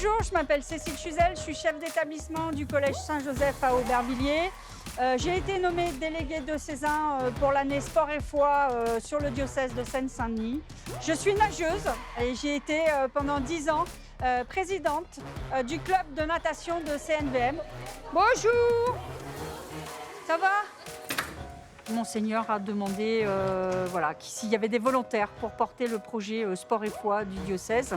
Bonjour, je m'appelle Cécile Chuzel, je suis chef d'établissement du Collège Saint-Joseph à Aubervilliers. J'ai été nommée déléguée diocésain pour l'année Sport et Foi sur le diocèse de Seine-Saint-Denis. Je suis nageuse et j'ai été pendant 10 ans présidente du club de natation de CNVM. Bonjour! Ça va? Monseigneur a demandé s'il y avait des volontaires pour porter le projet Sport et Foi du diocèse.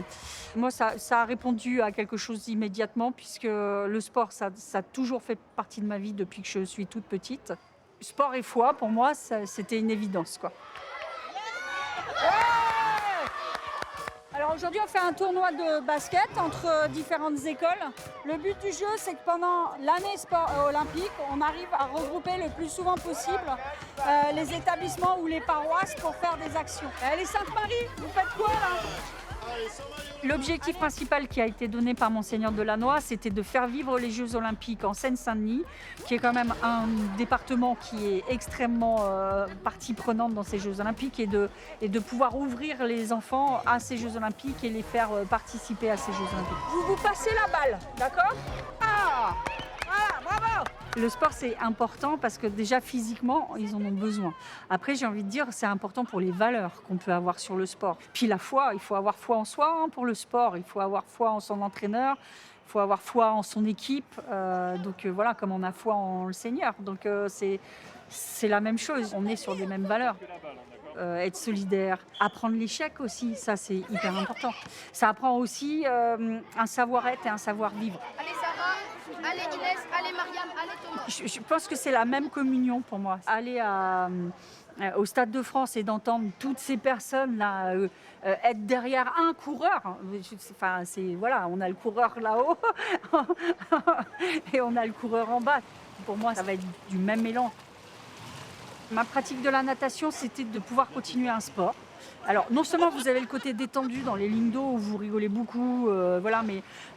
Moi, ça a répondu à quelque chose immédiatement puisque le sport, ça a toujours fait partie de ma vie depuis que je suis toute petite. Sport et foi, pour moi, c'était une évidence, quoi. Alors aujourd'hui, on fait un tournoi de basket entre différentes écoles. Le but du jeu, c'est que pendant l'année sport olympique, on arrive à regrouper le plus souvent possible les établissements ou les paroisses pour faire des actions. Allez, Sainte-Marie, vous faites quoi là? L'objectif principal qui a été donné par Monseigneur Delannoy, c'était de faire vivre les Jeux Olympiques en Seine-Saint-Denis, qui est quand même un département qui est extrêmement partie prenante dans ces Jeux Olympiques, et de pouvoir ouvrir les enfants à ces Jeux Olympiques et les faire participer à ces Jeux Olympiques. Vous passez la balle, d'accord? Ah! Voilà, bravo! Le sport, c'est important parce que déjà physiquement, ils en ont besoin. Après, j'ai envie de dire, c'est important pour les valeurs qu'on peut avoir sur le sport. Puis la foi, il faut avoir foi en soi pour le sport. Il faut avoir foi en son entraîneur. Il faut avoir foi en son équipe. Voilà, comme on a foi en le Seigneur. Donc c'est la même chose. On est sur les mêmes valeurs. Être solidaire, apprendre l'échec aussi, ça c'est hyper important. Ça apprend aussi un savoir-être et un savoir-vivre. Allez Sarah, allez Inès, allez Mariam, allez Thomas. Je pense que c'est la même communion pour moi. Aller au Stade de France et d'entendre toutes ces personnes-là être derrière un coureur. Voilà, on a le coureur là-haut et on a le coureur en bas. Pour moi, ça va être du même élan. Ma pratique de la natation, c'était de pouvoir continuer un sport. Alors, non seulement vous avez le côté détendu dans les lignes d'eau où vous rigolez beaucoup,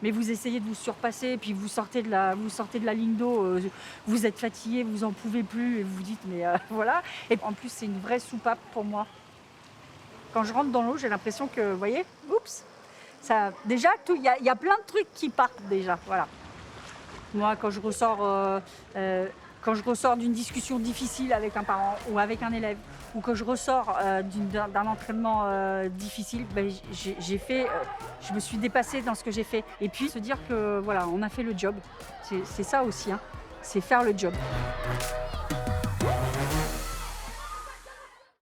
mais vous essayez de vous surpasser, puis vous sortez de la ligne d'eau, vous êtes fatigué, vous en pouvez plus, et vous vous dites, voilà. Et en plus, c'est une vraie soupape pour moi. Quand je rentre dans l'eau, j'ai l'impression que, vous voyez, oups, déjà, il y a plein de trucs qui partent déjà, voilà. Moi, quand je ressors d'une discussion difficile avec un parent ou avec un élève, ou que je ressors d'un entraînement difficile, je me suis dépassée dans ce que j'ai fait. Et puis se dire que voilà, on a fait le job. C'est ça aussi, hein, c'est faire le job.